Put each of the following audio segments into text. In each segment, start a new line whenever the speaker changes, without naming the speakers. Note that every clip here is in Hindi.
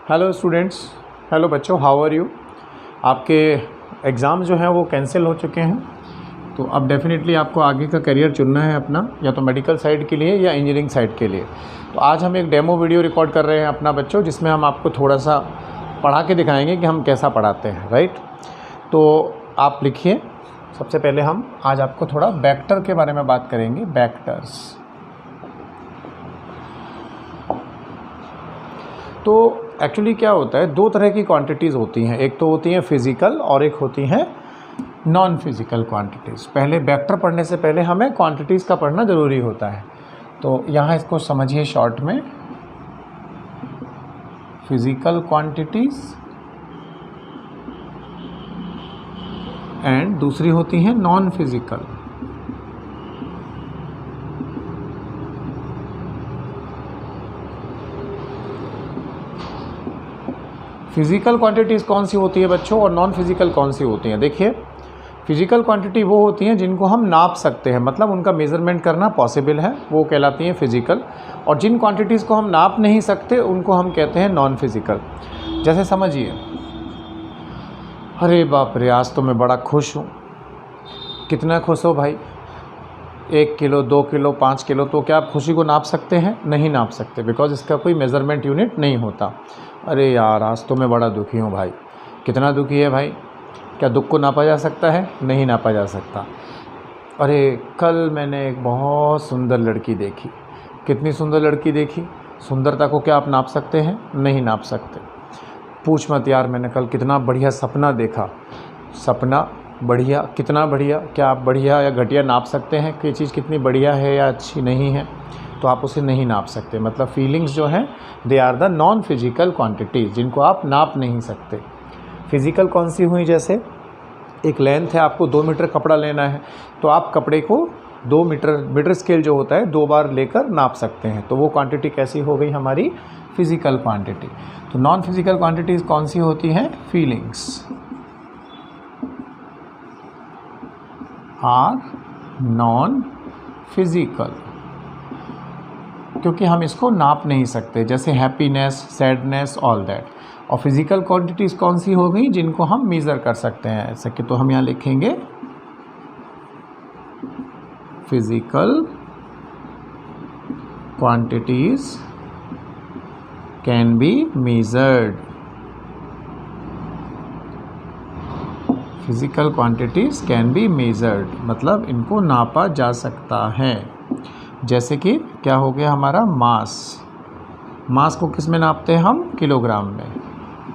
हेलो स्टूडेंट्स, हेलो बच्चों, हाउ आर यू। आपके एग्ज़ाम जो हैं वो कैंसिल हो चुके हैं, तो अब डेफिनेटली आपको आगे का करियर चुनना है अपना, या तो मेडिकल साइड के लिए या इंजीनियरिंग साइड के लिए। तो आज हम एक डेमो वीडियो रिकॉर्ड कर रहे हैं अपना बच्चों, जिसमें हम आपको थोड़ा सा पढ़ा के दिखाएंगे कि हम कैसा पढ़ाते हैं, राइट। तो आप लिखिए। सबसे पहले हम आज आपको थोड़ा वेक्टर के बारे में बात करेंगे, वेक्टर्स। तो एक्चुअली क्या होता है, दो तरह की क्वांटिटीज़ होती हैं, एक तो होती हैं फिज़िकल और एक होती हैं नॉन फिज़िकल क्वांटिटीज़। पहले वेक्टर पढ़ने से पहले हमें क्वांटिटीज़ का पढ़ना ज़रूरी होता है। तो यहाँ इसको समझिए शॉर्ट में, फिज़िकल क्वांटिटीज़ एंड दूसरी होती हैं नॉन फिज़िकल। फिज़िकल क्वांटिटीज़ कौन सी होती है बच्चों और नॉन फिज़िकल कौन सी होती हैं। देखिए, फिज़िकल क्वांटिटी वो होती हैं जिनको हम नाप सकते हैं, मतलब उनका मेज़रमेंट करना पॉसिबल है, वो कहलाती हैं फिज़िकल। और जिन क्वांटिटीज़ को हम नाप नहीं सकते उनको हम कहते हैं नॉन फिज़िकल। जैसे समझिए, अरे बाप रे, आज तो मैं बड़ा खुश हूँ। कितना खुश हो भाई? 1 किलो, 2 किलो, 5 किलो। तो क्या आप खुशी को नाप सकते हैं? नहीं नाप सकते, बिकॉज इसका कोई मेज़रमेंट यूनिट नहीं होता। अरे यार, आज तो मैं बड़ा दुखी हूँ भाई। कितना दुखी है भाई? क्या दुख को नापा जा सकता है? नहीं नापा जा सकता। अरे कल मैंने एक बहुत सुंदर लड़की देखी। कितनी सुंदर लड़की देखी? सुंदरता को क्या आप नाप सकते हैं? नहीं नाप सकते। पूछ मत यार, मैंने कल कितना बढ़िया सपना देखा। सपना बढ़िया, कितना बढ़िया? क्या आप बढ़िया या घटिया नाप सकते हैं कि चीज़ कितनी बढ़िया है या अच्छी नहीं है? तो आप उसे नहीं नाप सकते। मतलब फीलिंग्स जो हैं, they are the non physical quantities, जिनको आप नाप नहीं सकते। फिज़िकल कौन सी हुई? जैसे एक लेंथ है, आपको 2 मीटर कपड़ा लेना है, तो आप कपड़े को 2 मीटर स्केल जो होता है 2 बार लेकर नाप सकते हैं। तो वो क्वांटिटी कैसी हो गई? हमारी फिज़िकल क्वांटिटी। तो नॉन फिज़िकल क्वांटिटीज़ कौन सी होती हैं? फीलिंग्स आर नॉन फिज़िकल, क्योंकि हम इसको नाप नहीं सकते, जैसे हैप्पीनेस, सैडनेस, ऑल दैट। और फिज़िकल क्वांटिटीज़ कौन सी हो गई? जिनको हम मेज़र कर सकते हैं ऐसे कि, तो हम यहाँ लिखेंगे physical quantities can be measured. Physical quantities can be measured, मतलब इनको नापा जा सकता है। जैसे कि क्या हो गया हमारा? मास। मास को किस में नापते हैं हम? किलोग्राम में।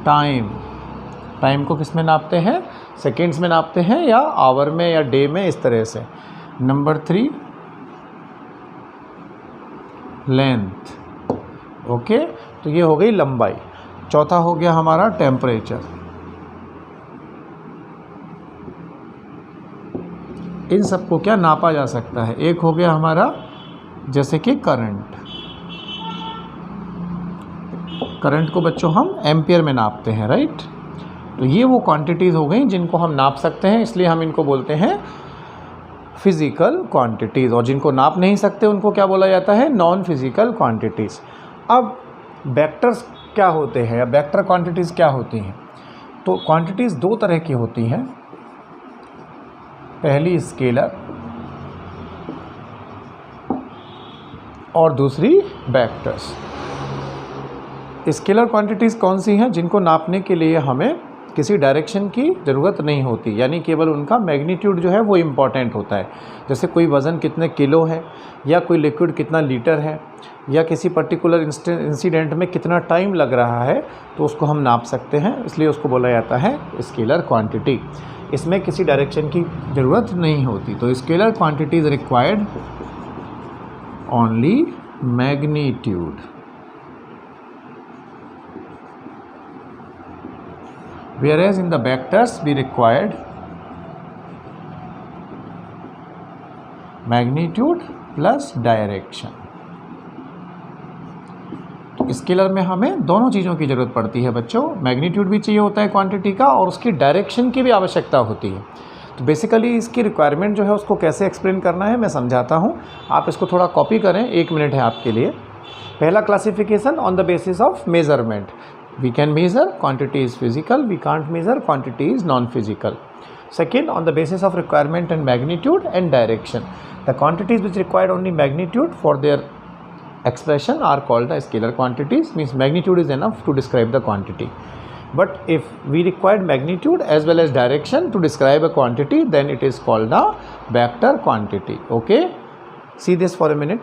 टाइम को किस में नापते हैं? सेकेंड्स में नापते हैं, या आवर में, या डे में, इस तरह से। Number 3 length. ओके, तो ये हो गई लंबाई। चौथा हो गया हमारा टेम्परेचर। इन सबको क्या नापा जा सकता है? एक हो गया हमारा जैसे कि करंट। करंट को बच्चों हम एम्पियर में नापते हैं, राइट। तो ये वो क्वांटिटीज़ हो गई जिनको हम नाप सकते हैं, इसलिए हम इनको बोलते हैं फिज़िकल क्वांटिटीज़। और जिनको नाप नहीं सकते उनको क्या बोला जाता है? Non physical quantities. अब वेक्टर्स क्या होते हैं, या वेक्टर क्वांटिटीज़ क्या होती हैं? तो क्वांटिटीज़ दो तरह की होती हैं। पहली स्केलर और दूसरी वेक्टर्स। स्केलर क्वांटिटीज़ कौन सी हैं? जिनको नापने के लिए हमें किसी डायरेक्शन की ज़रूरत नहीं होती, यानी केवल उनका मैग्नीट्यूड जो है वो इम्पॉर्टेंट होता है। जैसे कोई वज़न कितने किलो है, या कोई लिक्विड कितना लीटर है, या किसी पर्टिकुलर इंसिडेंट में कितना टाइम लग रहा है, तो उसको हम नाप सकते हैं, इसलिए उसको बोला जाता है स्केलर क्वांटिटी। इसमें किसी डायरेक्शन की ज़रूरत नहीं होती। तो scalar quantities required only magnitude, whereas in the vectors we required magnitude plus direction। तो स्केलर में हमें दोनों चीज़ों की ज़रूरत पड़ती है बच्चों। मैग्नीट्यूड भी चाहिए होता है क्वांटिटी का, और उसकी डायरेक्शन की भी आवश्यकता होती है। तो बेसिकली इसकी रिक्वायरमेंट जो है उसको कैसे एक्सप्लेन करना है मैं समझाता हूँ। आप इसको थोड़ा कॉपी करें, 1 मिनट है आपके लिए। पहला classification on the basis of measurement. We can measure quantity is physical, we can't measure quantity is non-physical. Second, on the basis of requirement and magnitude and direction. The quantities which require only magnitude for their expression are called the scalar quantities, means magnitude is enough to describe the quantity. But if we require magnitude as well as direction to describe a quantity, then it is called the vector quantity. Okay, see this for a minute.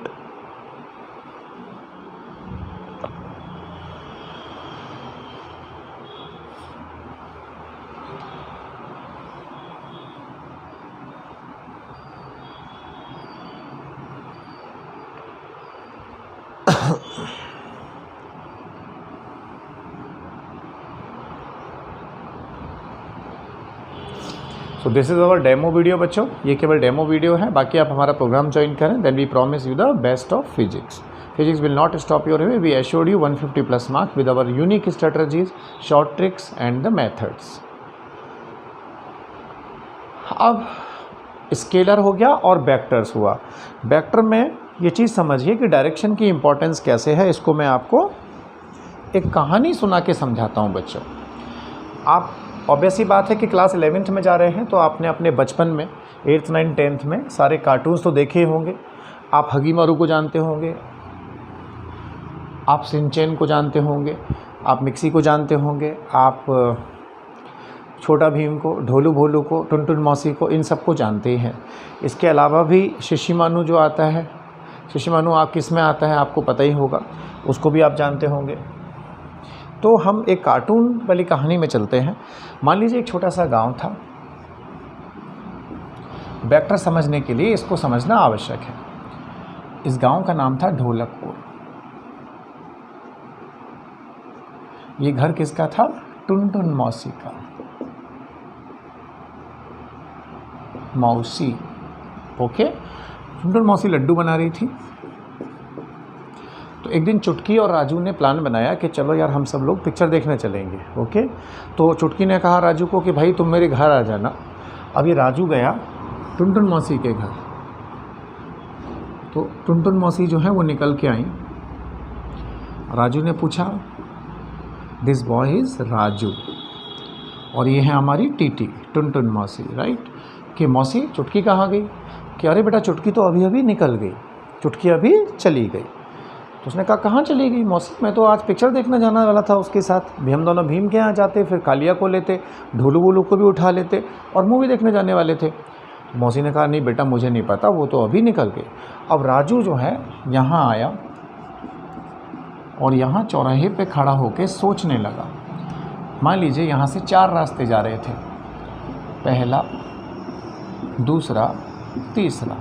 So this is our demo video बच्चों, ये केवल डेमो वीडियो है, बाकी आप हमारा प्रोग्राम ज्वाइन करें, then we promise you the best of physics. Physics will not stop your way, we assured you 150 plus marks with our unique strategies, short tricks and the methods. अब स्केलर हो गया और वेक्टर्स हुआ. वेक्टर में ये चीज़ समझिए कि डायरेक्शन की इंपॉर्टेंस कैसे है, इसको मैं आपको एक कहानी सुना के समझाता हूँ बच्चों. आप ऑब्वियस ही बात है कि क्लास 11th में जा रहे हैं, तो आपने अपने बचपन में 8th 9th 10th में सारे कार्टून्स तो देखे होंगे. आप हगी मारू को जानते होंगे, आप सिंचैन को जानते होंगे, आप मिक्सी को जानते होंगे, आप छोटा भीम को, ढोलू भोलू को, टुनटुन मौसी को, इन सबको जानते हैं. इसके अलावा भी शिशिमानु जो आता है, शिशिमानु आप किस में आता है आपको पता ही होगा, उसको भी आप जानते होंगे. तो हम एक कार्टून वाली कहानी में चलते हैं. मान लीजिए एक छोटा सा गांव था. वेक्टर समझने के लिए इसको समझना आवश्यक है. इस गांव का नाम था ढोलकपुर. ये घर किसका था? टुनटुन मौसी का. मौसी, ओके. टुनटुन मौसी लड्डू बना रही थी. तो एक दिन चुटकी और राजू ने प्लान बनाया कि चलो यार हम सब लोग पिक्चर देखने चलेंगे. ओके. तो चुटकी ने कहा राजू को कि भाई तुम मेरे घर आ जाना. अब ये राजू गया टुनटुन मौसी के घर. तो टुनटुन मौसी जो है वो निकल के आई. राजू ने पूछा, दिस बॉय इज़ राजू, और ये है हमारी टीटी टुनटुन मौसी, राइट. कि मौसी चुटकी कहाँ गई? कि अरे बेटा चुटकी तो अभी अभी निकल गई, चुटकी अभी चली गई. तो उसने कहा कहाँ चली गई मौसी? मैं तो आज पिक्चर देखने जाने वाला था उसके साथ. भी हम दोनों भीम के यहाँ जाते, फिर कालिया को लेते, ढोलू वोलू को भी उठा लेते और मूवी देखने जाने वाले थे. मौसी ने कहा नहीं बेटा मुझे नहीं पता, वो तो अभी निकल गई. अब राजू जो है यहाँ आया और यहाँ चौराहे पे खड़ा होकर सोचने लगा. मान लीजिए यहाँ से 4 रास्ते जा रहे थे, पहला, दूसरा, तीसरा.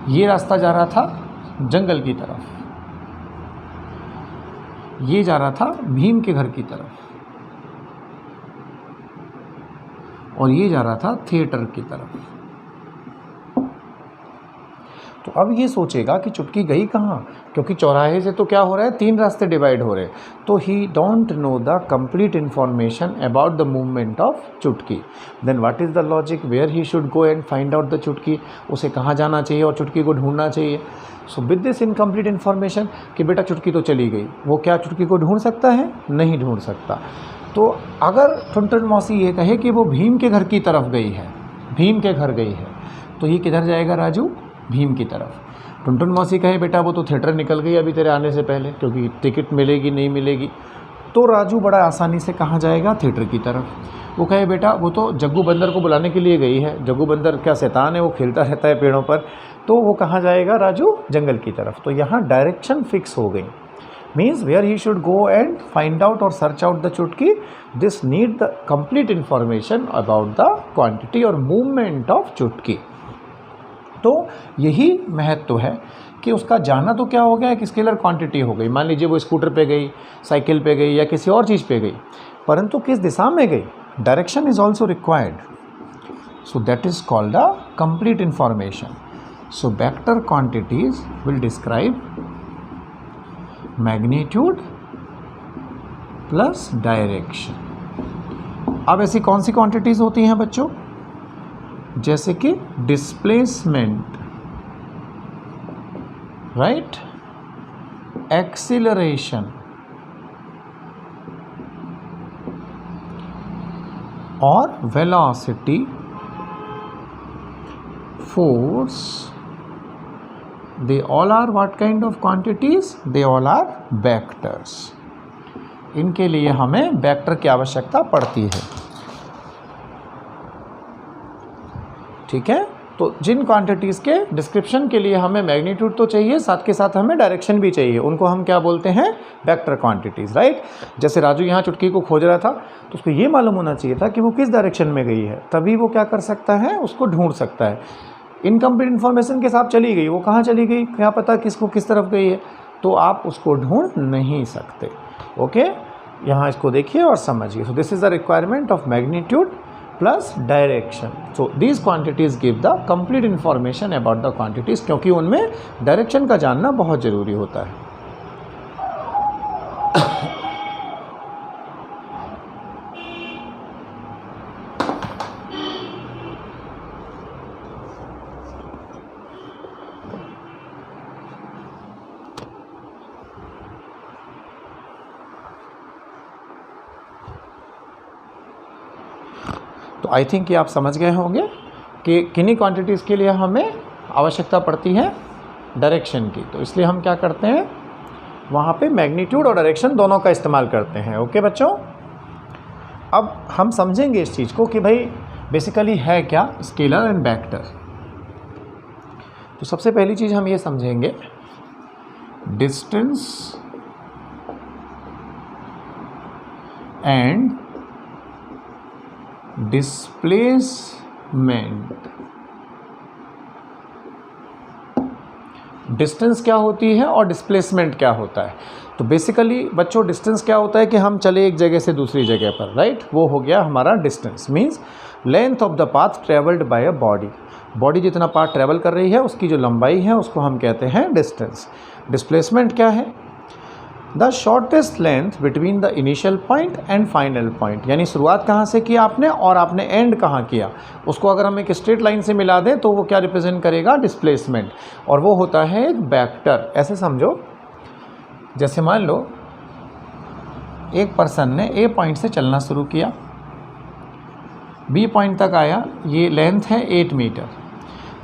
ये रास्ता जा रहा था जंगल की तरफ, ये जा रहा था भीम के घर की तरफ, और ये जा रहा था थिएटर की तरफ. तो अब ये सोचेगा कि चुटकी गई कहाँ, क्योंकि चौराहे से तो क्या हो रहा है, 3 रास्ते डिवाइड हो रहे हैं. तो he don't know the complete information about the movement of चुटकी. Then what is the logic where he should go and find out the चुटकी. उसे कहाँ जाना चाहिए और चुटकी को ढूंढना चाहिए. So with this incomplete information कि बेटा चुटकी तो चली गई, वो क्या चुटकी को ढूंढ सकता है? नहीं ढूंढ सकता. तो अगर टुनटुन मौसी ये कहे कि वो भीम के घर की तरफ गई है, भीम के घर गई है, तो ये किधर जाएगा राजू? भीम की तरफ. टुनटुन मौसी कहे बेटा वो तो थिएटर निकल गई अभी तेरे आने से पहले, क्योंकि टिकट मिलेगी नहीं मिलेगी. तो राजू बड़ा आसानी से कहाँ जाएगा? थिएटर की तरफ. वो कहे बेटा वो तो जग्गू बंदर को बुलाने के लिए गई है, जग्गू बंदर क्या शैतान है, वो खेलता रहता है पेड़ों पर. तो वो कहाँ जाएगा राजू? जंगल की तरफ. तो यहाँ डायरेक्शन फिक्स हो गई. Means where he should go and find out और सर्च आउट द चुटकी. This need the complete information about the quantity और मूवमेंट ऑफ चुटकी. तो यही महत्व है कि उसका जाना तो क्या हो गया, एक स्केलर क्वांटिटी हो गई. मान लीजिए वो स्कूटर पे गई, साइकिल पे गई या किसी और चीज़ पे गई, परंतु किस दिशा में गई? Direction is also required. So that is called a complete information. So vector quantities will describe magnitude plus direction. अब ऐसी कौन सी क्वांटिटीज़ होती हैं बच्चों? जैसे कि displacement, right, acceleration, or velocity, force, they all are what kind of quantities? They all are vectors. इनके लिए हमें वेक्टर की आवश्यकता पड़ती है, ठीक है। तो जिन क्वांटिटीज़ के डिस्क्रिप्शन के लिए हमें मैग्नीट्यूड तो चाहिए, साथ के साथ हमें डायरेक्शन भी चाहिए, उनको हम क्या बोलते हैं? Vector quantities, right. जैसे राजू यहाँ चुटकी को खोज रहा था तो उसको ये मालूम होना चाहिए था कि वो किस डायरेक्शन में गई है, तभी वो क्या कर सकता है? उसको ढूंढ सकता है। इनकम्प्लीट इन्फॉर्मेशन के साथ चली गई, वो कहाँ चली गई, क्या पता किसको किस तरफ गई है, तो आप उसको ढूंढ नहीं सकते। ओके, यहाँ इसको देखिए और समझिए। सो this is the requirement of magnitude plus direction. So these quantities give the complete information about the quantities, क्योंकि उनमें डायरेक्शन का जानना बहुत ज़रूरी होता है। तो आई थिंक ये आप समझ गए होंगे कि किन्हीं क्वांटिटीज़ के लिए हमें आवश्यकता पड़ती है डायरेक्शन की, तो इसलिए हम क्या करते हैं? वहाँ पे मैग्नीट्यूड और डायरेक्शन दोनों का इस्तेमाल करते हैं। ओके बच्चों, अब हम समझेंगे इस चीज़ को कि भाई बेसिकली है क्या स्केलर एंड वेक्टर। तो सबसे पहली चीज़ हम ये समझेंगे, डिस्टेंस एंड डिस्प्लेसमेंट। डिस्टेंस क्या होती है और डिस्प्लेसमेंट क्या होता है? तो बेसिकली बच्चों डिस्टेंस क्या होता है कि हम चले एक जगह से दूसरी जगह पर, राइट, वो हो गया हमारा distance. Means length of the path travelled by a body. Body जितना पाथ ट्रेवल कर रही है उसकी जो लंबाई है उसको हम कहते हैं डिस्टेंस। डिस्प्लेसमेंट क्या है? The shortest length between the initial point and final point, यानी शुरुआत कहाँ से किया आपने और आपने एंड कहाँ किया, उसको अगर हम एक स्ट्रेट लाइन से मिला दें तो वो क्या रिप्रेजेंट करेगा? डिस्प्लेसमेंट। और वो होता है एक वेक्टर। ऐसे समझो, जैसे मान लो एक पर्सन ने ए पॉइंट से चलना शुरू किया, बी पॉइंट तक आया, ये लेंथ है 8 मीटर।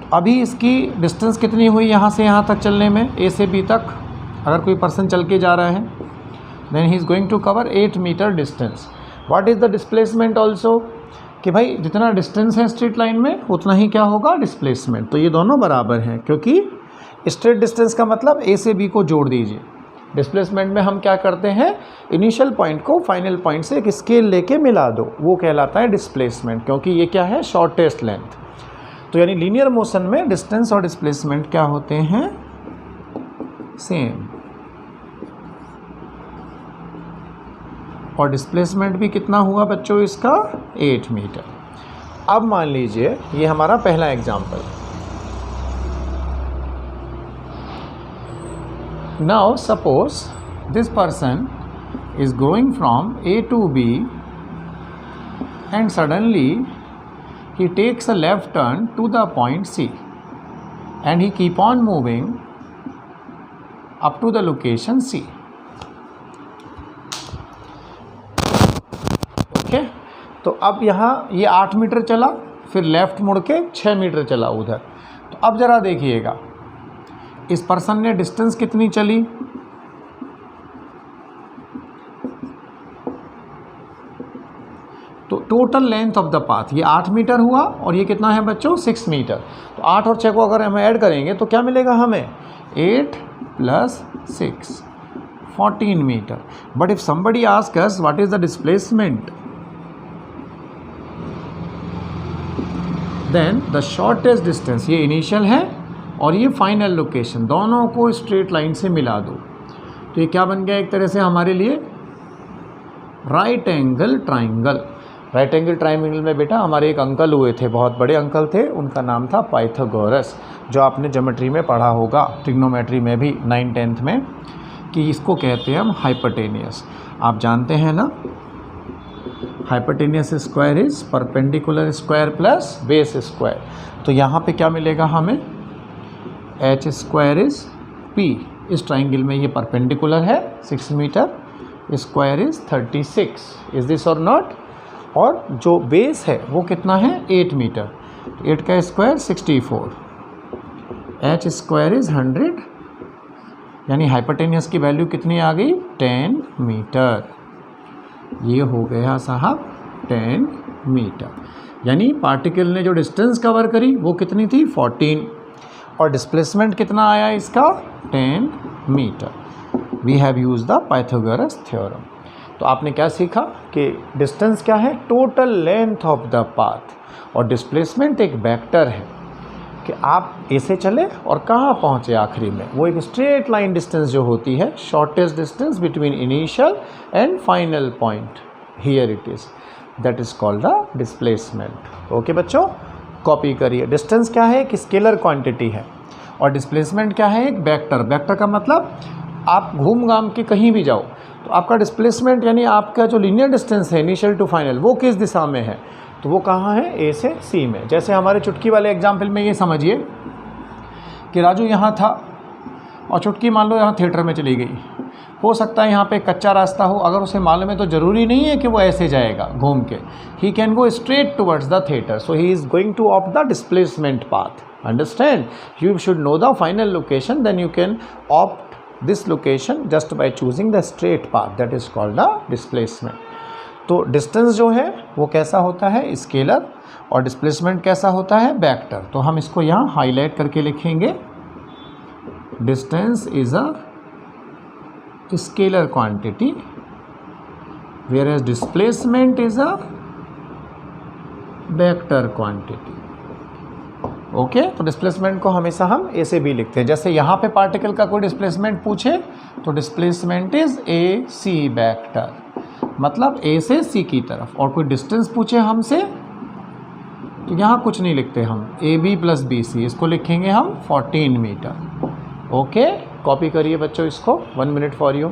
तो अभी इसकी डिस्टेंस कितनी हुई यहाँ से यहाँ तक चलने में? ए से बी तक अगर कोई पर्सन चल के जा रहा है, then he is going to cover 8 meter distance. What is the displacement also? कि भाई जितना डिस्टेंस है स्ट्रेट लाइन में उतना ही क्या होगा? डिस्प्लेसमेंट। तो ये दोनों बराबर हैं, क्योंकि स्ट्रेट डिस्टेंस का मतलब ए से बी को जोड़ दीजिए। डिस्प्लेसमेंट में हम क्या करते हैं? इनिशियल पॉइंट को फाइनल पॉइंट से एक स्केल लेके मिला दो, वो कहलाता है डिस्प्लेसमेंट, क्योंकि ये क्या है? Shortest length. तो यानी लीनियर मोशन में डिस्टेंस और डिस्प्लेसमेंट क्या होते हैं? सेम। और डिस्प्लेसमेंट भी कितना हुआ बच्चों इसका? 8 मीटर। अब मान लीजिए ये हमारा पहला example. Now suppose this person is going from A to B and suddenly he takes a left turn to the point C and he keep on moving up to the location C. Okay, तो अब यहाँ ये 8 मीटर चला, फिर लेफ़्ट मुड़ के 6 मीटर चला उधर। तो अब ज़रा देखिएगा इस पर्सन ने डिस्टेंस कितनी चली? तो total length of the path ये 8 मीटर हुआ और ये कितना है बच्चों? 6 मीटर। तो 8 और 6 को अगर हम ऐड करेंगे तो क्या मिलेगा हमें? 8 + 6 14 meter. But if somebody ask us what is the displacement, then the shortest distance, ये इनिशियल है और ये फाइनल लोकेशन, दोनों को स्ट्रेट लाइन से मिला दो तो ये क्या बन गया एक तरह से हमारे लिए? Right angle triangle. Right angle triangle में बेटा हमारे एक अंकल हुए थे, बहुत बड़े अंकल थे, उनका नाम था पाइथागोरस, जो आपने ज्योमेट्री में पढ़ा होगा, ट्रिग्नोमेट्री में भी 9th-10th में, कि इसको कहते हैं हम हाइपोटेनियस। आप जानते हैं ना, hypotenuse square is perpendicular square plus base square. तो यहाँ पे क्या मिलेगा हमें? h square is p। इस ट्राइंगल में ये परपेंडिकुलर है 6 meter, square is 36। Is this और नॉट? और जो बेस है वो कितना है 8 मीटर, 8 का स्क्वायर 64, h स्क्वायर इज़ 100, यानी हाइपोटेनियस की वैल्यू कितनी आ गई 10 मीटर। ये हो गया साहब 10 मीटर, यानी पार्टिकल ने जो डिस्टेंस कवर करी वो कितनी थी 14, और डिस्प्लेसमेंट कितना आया इसका 10 meter. We have use the Pythagoras theorem. तो आपने क्या सीखा कि डिस्टेंस क्या है total length of the path, और डिस्प्लेसमेंट एक वेक्टर है कि आप ऐसे चले और कहाँ पहुँचे आखिरी में, वो एक स्ट्रेट लाइन डिस्टेंस जो होती है, shortest distance between initial and final point, here it is, that is called the displacement. Okay बच्चों, कॉपी करिए। डिस्टेंस क्या है, एक स्केलर क्वांटिटी है, और डिस्प्लेसमेंट क्या है, एक वेक्टर। वेक्टर का मतलब आप घूम घाम के कहीं भी जाओ तो आपका डिस्प्लेसमेंट यानी आपका जो लीनियर डिस्टेंस है इनिशियल टू फाइनल वो किस दिशा में है, तो वो कहाँ है, ए से सी में। जैसे हमारे चुटकी वाले एग्जाम्पल में ये समझिए कि राजू यहाँ था और चुटकी मान लो यहाँ थिएटर में चली गई। हो सकता है यहाँ पे कच्चा रास्ता हो, अगर उसे मालूम है तो ज़रूरी नहीं है कि वो ऐसे जाएगा घूम के, he can go straight towards the theatre, so he is going to opt the displacement path. Understand, you should know the final location, then you can opt this location just by choosing the straight path, that is called the displacement. तो डिस्टेंस जो है वो कैसा होता है स्केलर, और डिस्प्लेसमेंट कैसा होता है वेक्टर। तो हम इसको यहाँ हाईलाइट करके लिखेंगे, distance is a scalar quantity whereas displacement is a vector quantity। Okay, तो डिस्प्लेसमेंट को हमेशा हम ए से बी लिखते हैं। जैसे यहाँ पे पार्टिकल का कोई डिस्प्लेसमेंट पूछे तो displacement is A C vector, मतलब ए से सी की तरफ। और कोई डिस्टेंस पूछे हमसे तो यहाँ कुछ नहीं लिखते हम, A B plus B C, इसको लिखेंगे हम 14 मीटर। ओके, कॉपी करिए बच्चों इसको, 1 मिनट फॉर यू।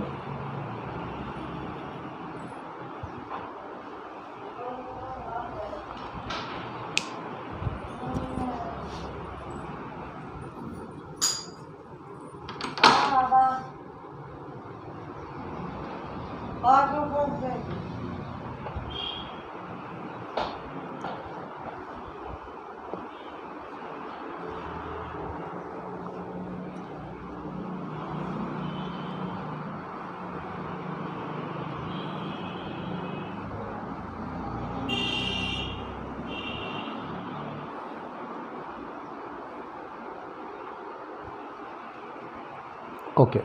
ओके,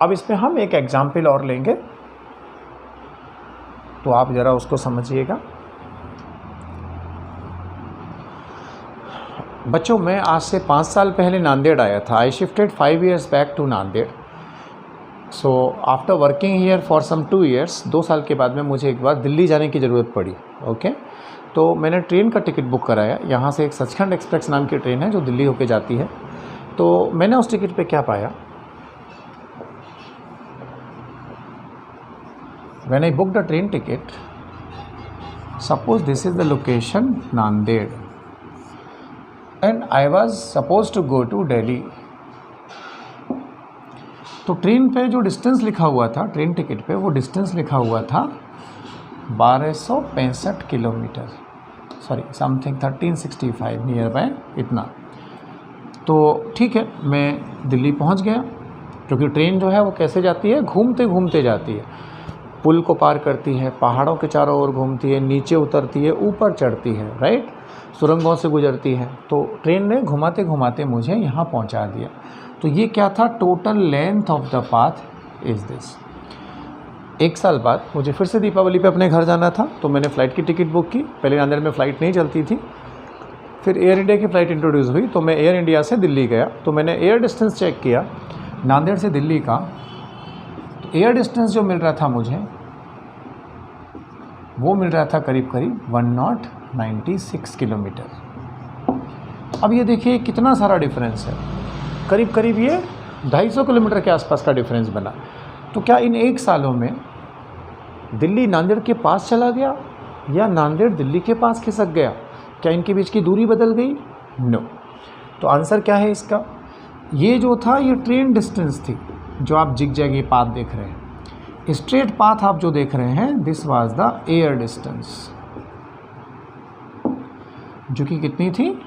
अब इसमें हम एक एग्जाम्पल और लेंगे, तो आप ज़रा उसको समझिएगा। बच्चों, मैं आज से 5 साल पहले नांदेड़ आया था। I shifted 5 years back to Nanded. So after working here for some 2 years, 2 साल के बाद में मुझे एक बार दिल्ली जाने की ज़रूरत पड़ी। ओके, तो मैंने ट्रेन का टिकट बुक कराया। यहाँ से एक सचखंड एक्सप्रेस नाम की ट्रेन है जो दिल्ली होके जाती है। तो मैंने उस टिकट पे क्या पाया, when I booked a train ticket, suppose this is the location Nanded and I was supposed to go to Delhi। तो ट्रेन पे जो डिस्टेंस लिखा हुआ था, ट्रेन टिकट पे वो डिस्टेंस लिखा हुआ था 1265 kilometre, sorry something 1365 near by इतना। तो ठीक है, मैं दिल्ली पहुंच गया, क्योंकि ट्रेन जो है वो कैसे जाती है, घूमते घूमते जाती है, पुल को पार करती है, पहाड़ों के चारों ओर घूमती है, नीचे उतरती है, ऊपर चढ़ती है, राइट, सुरंगों से गुजरती है। तो ट्रेन ने घुमाते घुमाते मुझे यहाँ पहुँचा दिया। तो ये क्या था, total length of the path is this. 1 साल बाद मुझे फिर से दीपावली पे अपने घर जाना था, तो मैंने फ़्लाइट की टिकट बुक की। पहले नांदेड़ में फ़्लाइट नहीं चलती थी, फिर एयर इंडिया की फ़्लाइट इंट्रोड्यूस हुई, तो मैं एयर इंडिया से दिल्ली गया। तो मैंने एयर डिस्टेंस चेक किया नांदेड़ से दिल्ली का, तो एयर डिस्टेंस जो मिल रहा था मुझे वो मिल रहा था करीब करीब 196 किलोमीटर। अब ये देखिए कितना सारा डिफरेंस है, करीब करीब ये 250 किलोमीटर के आसपास का डिफरेंस बना। तो क्या इन 1 सालों में दिल्ली नांदेड़ के पास चला गया या नांदेड़ दिल्ली के पास खिसक गया? क्या इनके बीच की दूरी बदल गई? नो। तो आंसर क्या है इसका, ये जो था ये ट्रेन डिस्टेंस थी जो आप जिग जैग ये पाथ देख रहे हैं, स्ट्रेट पाथ आप जो देख रहे हैं, this was the air distance, जो कि कितनी थी,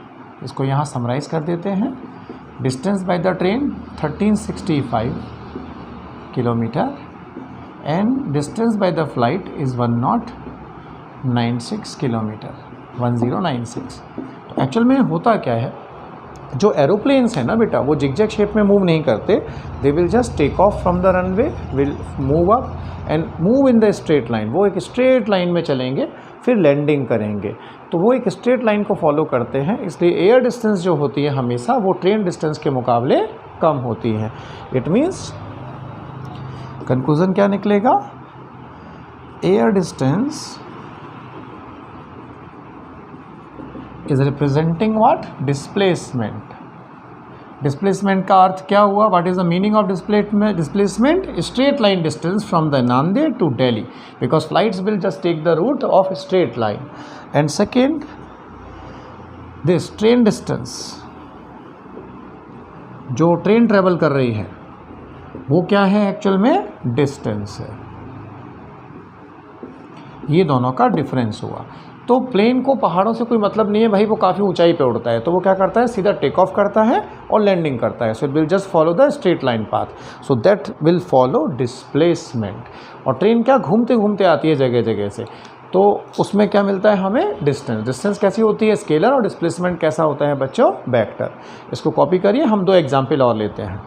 इसको यहाँ समराइज कर देते हैं। Distance by the train 1365 kilometre and distance by the flight is 1096 kilometre, 1096। तो एक्चुअल में होता क्या है, जो एरोप्लेन्स हैं ना बेटा, वो जिगजैग शेप में मूव नहीं करते, they will just take off from the runway, will move up and move in the straight line. वो एक स्ट्रेट लाइन में चलेंगे, फिर लैंडिंग करेंगे, तो वो एक स्ट्रेट लाइन को फॉलो करते हैं। इसलिए एयर डिस्टेंस जो होती है हमेशा वो ट्रेन डिस्टेंस के मुकाबले कम होती है। इट मीन्स कंक्लूजन क्या निकलेगा, air distance is representing what, displacement. Displacement का अर्थ क्या हुआ, what is the meaning of displacement, straight line distance from the Nanded to Delhi, because flights will just take the route of straight line. And second, this train distance, जो ट्रेन ट्रेवल कर रही है वो क्या है, एक्चुअल में डिस्टेंस है। ये दोनों का डिफरेंस हुआ। तो प्लेन को पहाड़ों से कोई मतलब नहीं है भाई, वो काफ़ी ऊंचाई पे उड़ता है, तो वो क्या करता है, सीधा टेक ऑफ करता है और लैंडिंग करता है। So it will just follow the straight line path, so that will follow displacement. और ट्रेन क्या घूमते घूमते आती है जगह जगह से, तो उसमें क्या मिलता है हमें, डिस्टेंस। डिस्टेंस कैसी होती है, स्केलर, और डिस्प्लेसमेंट कैसा होता है बच्चों, वेक्टर। इसको कॉपी करिए, हम दो एग्जाम्पल और लेते हैं।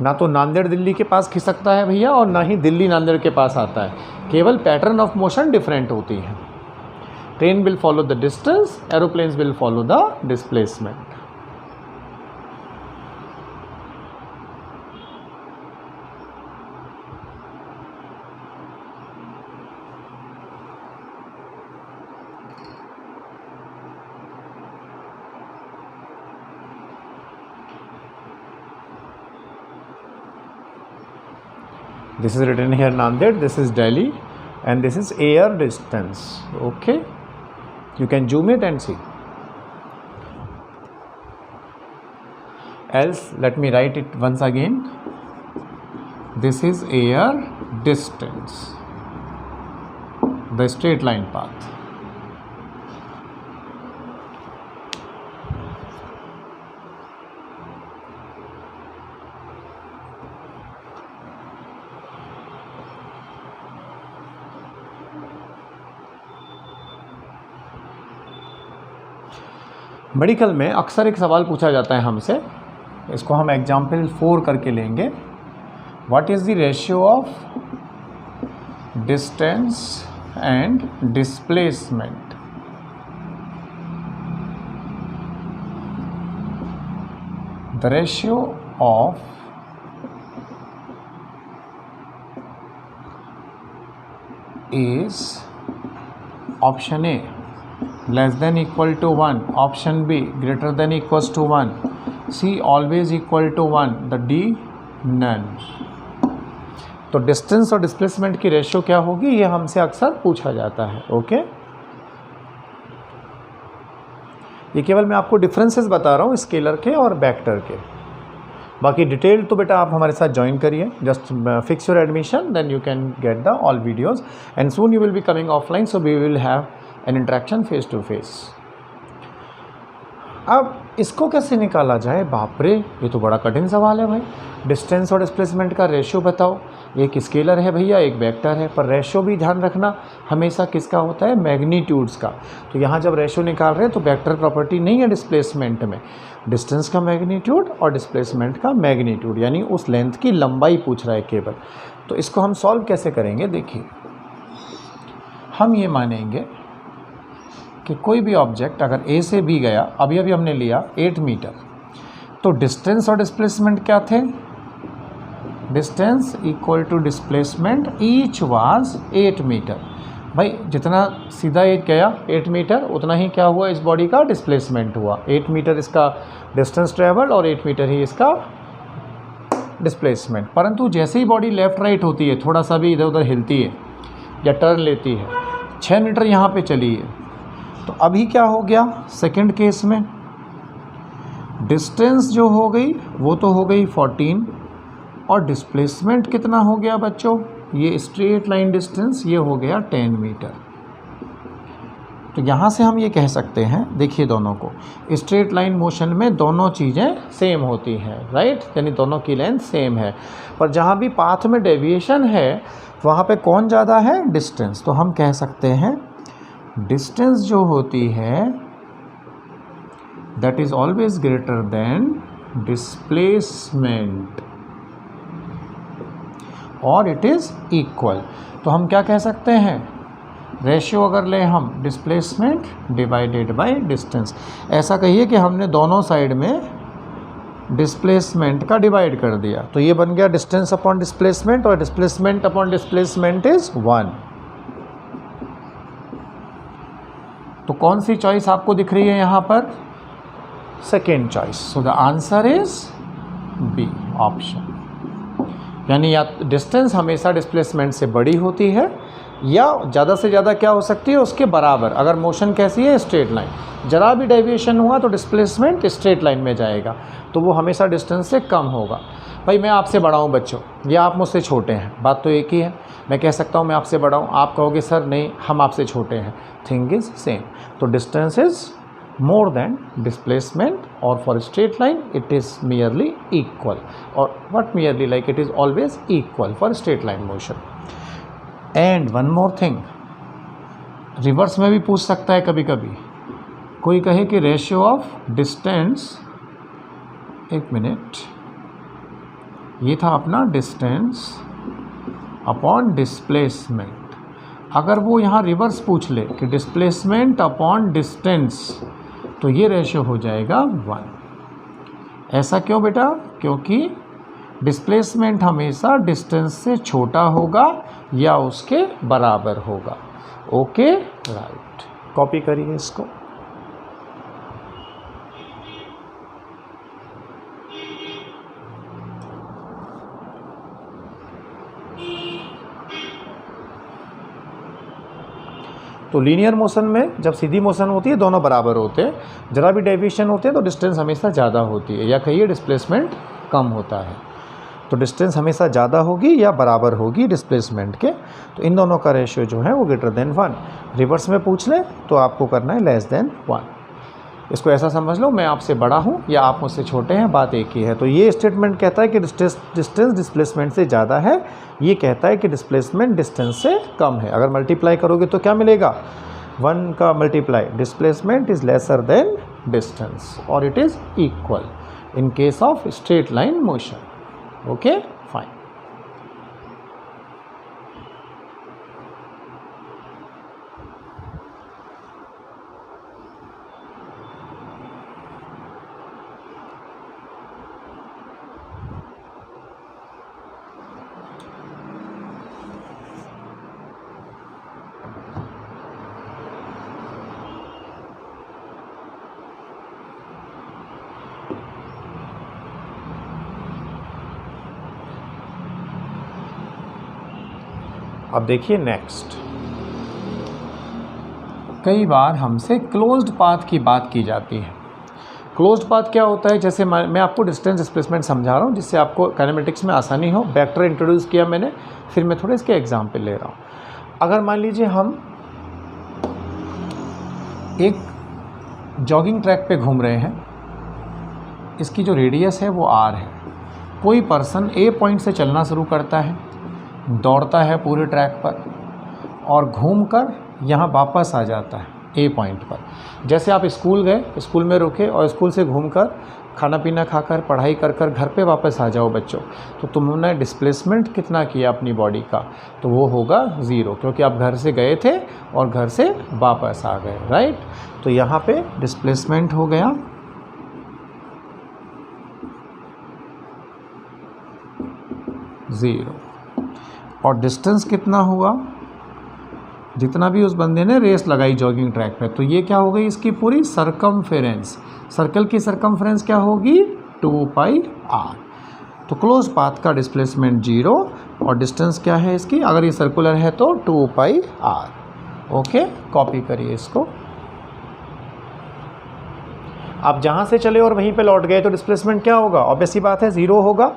ना तो नांदेड़ दिल्ली के पास खिसकता है भैया, और ना ही दिल्ली नांदेड़ के पास आता है, केवल पैटर्न ऑफ मोशन डिफरेंट होती है। Train will follow the distance, aeroplanes will follow the displacement. This is written here Nanded, this is Delhi, and this is air distance. Okay, you can zoom it and see. Else let me write it once again. This is air distance, the straight line path. Medical में अक्सर एक सवाल पूछा जाता है हमसे, इसको हम एग्जाम्पल 4 करके लेंगे। What is the ratio of distance and displacement? The ratio of is option A less than equal to 1, option B greater than equals to 1, C always equal to 1, the D none। तो डिस्टेंस और डिस्प्लेसमेंट की रेशियो क्या होगी, ये हमसे अक्सर पूछा जाता है। ओके, ये केवल मैं आपको डिफरेंसेस बता रहा हूँ स्केलर के और वेक्टर के। बाकी डिटेल तो बेटा आप हमारे साथ ज्वाइन करिए, just fix your admission, then you can get the all videos and soon you will be coming offline, so we will have an interaction face to face. अब इसको कैसे निकाला जाए, बाप रे ये तो बड़ा कठिन सवाल है भाई। डिस्टेंस और डिस्प्लेसमेंट का रेशियो बताओ, एक स्केलर है भैया, एक वेक्टर है, पर रेशियो भी ध्यान रखना हमेशा किसका होता है, मैग्नीट्यूड्स का। तो यहाँ जब रेशियो निकाल रहे हैं तो वेक्टर प्रॉपर्टी नहीं है डिस्प्लेसमेंट में, डिस्टेंस का मैग्नीट्यूड और डिस्प्लेसमेंट का मैग्नीट्यूड, यानी उस लेंथ की लंबाई पूछ रहा है केवल। तो इसको हम सॉल्व कैसे करेंगे, देखिए हम ये मानेंगे कि कोई भी ऑब्जेक्ट अगर ए से बी गया, अभी अभी हमने लिया 8 मीटर, तो डिस्टेंस और डिस्प्लेसमेंट क्या थे, distance equal to displacement, each was 8 meter. भाई जितना सीधा एज गया 8 मीटर, उतना ही क्या हुआ, इस बॉडी का डिस्प्लेसमेंट हुआ। 8 मीटर इसका डिस्टेंस ट्रेवल और 8 मीटर ही इसका डिस्प्लेसमेंट। परंतु जैसे ही बॉडी लेफ़्ट राइट होती है, थोड़ा सा भी इधर उधर हिलती है या टर्न लेती है, 6 मीटर यहाँ पे चली है, तो अभी क्या हो गया सेकंड केस में, डिस्टेंस जो हो गई वो तो हो गई 14 और डिस्प्लेसमेंट कितना हो गया बच्चों, ये स्ट्रेट लाइन डिस्टेंस ये हो गया 10 मीटर। तो यहाँ से हम ये कह सकते हैं, देखिए दोनों को, स्ट्रेट लाइन मोशन में दोनों चीज़ें सेम होती हैं, राइट, यानी दोनों की लेंथ सेम है, पर जहाँ भी पाथ में डेविएशन है वहाँ पे कौन ज़्यादा है, डिस्टेंस। तो हम कह सकते हैं डिस्टेंस जो होती है that is always greater than displacement और इट इज़ इक्वल। तो हम क्या कह सकते हैं, रेशियो अगर लें हम, डिस्प्लेसमेंट डिवाइडेड बाय डिस्टेंस। ऐसा कहिए कि हमने दोनों साइड में डिस्प्लेसमेंट का डिवाइड कर दिया, तो ये बन गया डिस्टेंस अपॉन डिस्प्लेसमेंट, और डिस्प्लेसमेंट अपॉन डिस्प्लेसमेंट इज 1। तो कौन सी चॉइस आपको दिख रही है यहाँ पर, second choice. So the answer is B option, यानी या डिस्टेंस हमेशा डिस्प्लेसमेंट से बड़ी होती है या ज़्यादा से ज़्यादा क्या हो सकती है, उसके बराबर। अगर मोशन कैसी है, स्ट्रेट लाइन, जरा भी डेविएशन हुआ तो डिस्प्लेसमेंट स्ट्रेट लाइन में जाएगा, तो वो हमेशा डिस्टेंस से कम होगा। भाई मैं आपसे बड़ा हूँ बच्चों, या आप मुझसे छोटे हैं, बात तो एक ही है। मैं कह सकता हूँ मैं आपसे बड़ा हूँ, आप कहोगे सर नहीं हम आपसे छोटे हैं, थिंग इज़ सेम। तो distance is more than displacement, or for a straight line it is merely equal, or what merely, like it is always equal for straight line motion. And one more thing, reverse में भी पूछ सकता है कभी कभी, कोई कहे कि रेशियो ऑफ डिस्टेंस, एक मिनट, ये था अपना डिस्टेंस अपॉन डिस्प्लेसमेंट। अगर वो यहाँ रिवर्स पूछ ले कि डिस्प्लेसमेंट अपॉन डिस्टेंस, तो ये रेशियो हो जाएगा 1। ऐसा क्यों बेटा, क्योंकि डिस्प्लेसमेंट हमेशा डिस्टेंस से छोटा होगा या उसके बराबर होगा। ओके राइट, कॉपी करिए इसको। तो लीनियर मोशन में जब सीधी मोशन होती है दोनों बराबर होते हैं, जरा भी डेविएशन होते हैं तो डिस्टेंस हमेशा ज़्यादा होती है, या कहिए डिस्प्लेसमेंट कम होता है। तो डिस्टेंस हमेशा ज़्यादा होगी या बराबर होगी डिस्प्लेसमेंट के। तो इन दोनों का रेशियो जो है वो ग्रेटर देन 1। रिवर्स में पूछ ले तो आपको करना है लेस देन 1। इसको ऐसा समझ लो, मैं आपसे बड़ा हूँ या आप मुझसे छोटे हैं, बात एक ही है। तो ये स्टेटमेंट कहता है कि डिस्टेंस डिस्प्लेसमेंट से ज़्यादा है, ये कहता है कि डिस्प्लेसमेंट डिस्टेंस से कम है। अगर मल्टीप्लाई करोगे तो क्या मिलेगा, 1 का multiply, displacement is lesser than distance और it is equal in case of straight line motion. Okay fine. अब देखिए नेक्स्ट, कई बार हमसे क्लोज्ड पाथ की बात की जाती है। क्लोज्ड पाथ क्या होता है, जैसे मैं आपको डिस्टेंस डिस्प्लेसमेंट समझा रहा हूँ जिससे आपको काइनेमेटिक्स में आसानी हो। वेक्टर इंट्रोड्यूस किया मैंने, फिर मैं थोड़े इसके एग्जाम्पल ले रहा हूँ। अगर मान लीजिए हम एक जॉगिंग ट्रैक पे घूम रहे हैं, इसकी जो रेडियस है वो r है। कोई पर्सन A पॉइंट से चलना शुरू करता है, दौड़ता है पूरे ट्रैक पर और घूमकर यहाँ वापस आ जाता है A पॉइंट पर। जैसे आप स्कूल गए, स्कूल में रुके और स्कूल से घूमकर खाना पीना खाकर पढ़ाई कर कर घर पे वापस आ जाओ बच्चों, तो तुमने डिस्प्लेसमेंट कितना किया अपनी बॉडी का, तो वो होगा 0, क्योंकि आप घर से गए थे और घर से वापस आ गए, राइट। तो यहाँ पे डिस्प्लेसमेंट हो गया 0 और डिस्टेंस कितना हुआ, जितना भी उस बंदे ने रेस लगाई जॉगिंग ट्रैक पे, तो ये क्या हो गई इसकी पूरी सरकमफेरेंस। सर्कल की सरकमफेरेंस क्या होगी, 2πr। तो क्लोज पाथ का डिस्प्लेसमेंट 0 और डिस्टेंस क्या है इसकी, अगर ये सर्कुलर है तो 2πr। ओके, कॉपी करिए इसको। आप जहाँ से चले और वहीं पे लौट गए तो डिस्प्लेसमेंट क्या होगा? ऑब्वियस सी बात है, 0 होगा।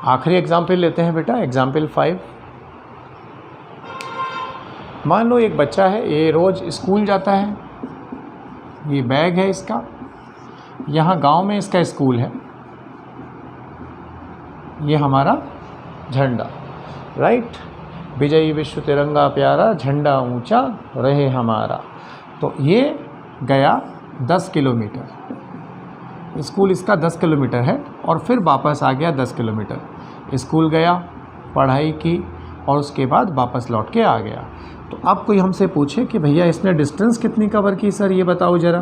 आखिरी एग्जाम्पल लेते हैं बेटा, एग्जाम्पल 5। मान लो एक बच्चा है, ये रोज़ स्कूल जाता है, ये बैग है इसका, यहाँ गांव में इसका स्कूल है, ये हमारा झंडा, राइट। विजयी विश्व तिरंगा प्यारा, झंडा ऊंचा रहे हमारा। तो ये गया 10 किलोमीटर, स्कूल इसका 10 किलोमीटर है, और फिर वापस आ गया 10 किलोमीटर। स्कूल गया, पढ़ाई की, और उसके बाद वापस लौट के आ गया। तो अब कोई हमसे पूछे कि भैया इसने डिस्टेंस कितनी कवर की सर, ये बताओ ज़रा।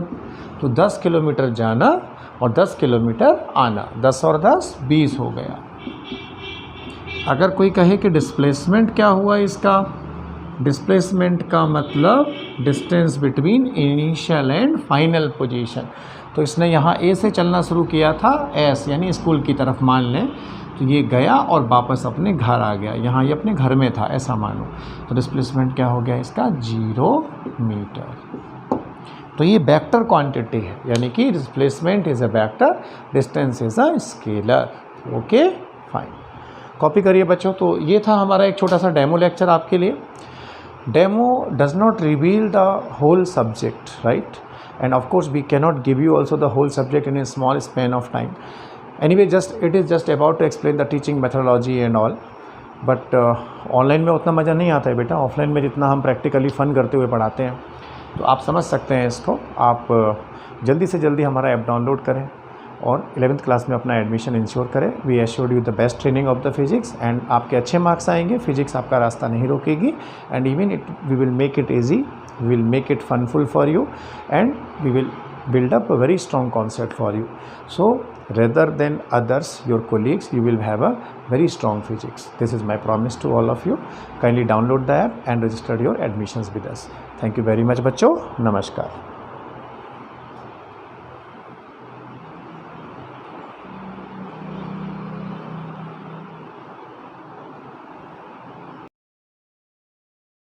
तो 10 किलोमीटर जाना और 10 किलोमीटर आना, 10 और 10 20 हो गया। अगर कोई कहे कि डिस्प्लेसमेंट क्या हुआ इसका, डिस्प्लेसमेंट का मतलब distance between initial and final position. तो इसने यहाँ ए से चलना शुरू किया था, एस यानी स्कूल की तरफ मान लें, तो ये गया और वापस अपने घर आ गया, यहाँ ये अपने घर में था ऐसा मानो। तो डिस्प्लेसमेंट क्या हो गया इसका? 0 मीटर। तो ये वेक्टर क्वांटिटी है, यानी कि displacement is a vector, distance is a scalar. Okay fine, copy करिए बच्चों। तो ये था हमारा एक छोटा सा डेमो लेक्चर आपके लिए। Demo does not reveal the whole subject, right, and of course we cannot give you also the whole subject in a small span of time. Anyway, it is just about to explain the teaching methodology and all, but online में उतना मज़ा नहीं आता है बेटा। ऑफलाइन में जितना हम प्रैक्टिकली फ़न करते हुए पढ़ाते हैं, तो आप समझ सकते हैं इसको। आप जल्दी से जल्दी हमारा ऐप डाउनलोड करें और 11th क्लास में अपना एडमिशन इंश्योर करें। We assured you the best training of the physics, and आपके अच्छे मार्क्स आएंगे, फिजिक्स आपका रास्ता नहीं रोकेगी, and even we will make it easy, we will make it funful for you, and we will build up a very strong concept for you. So rather than others, your colleagues, you will have a very strong physics. This is my promise to all of you. Kindly download the app and register your admissions with us. Thank you very much बच्चों, नमस्कार।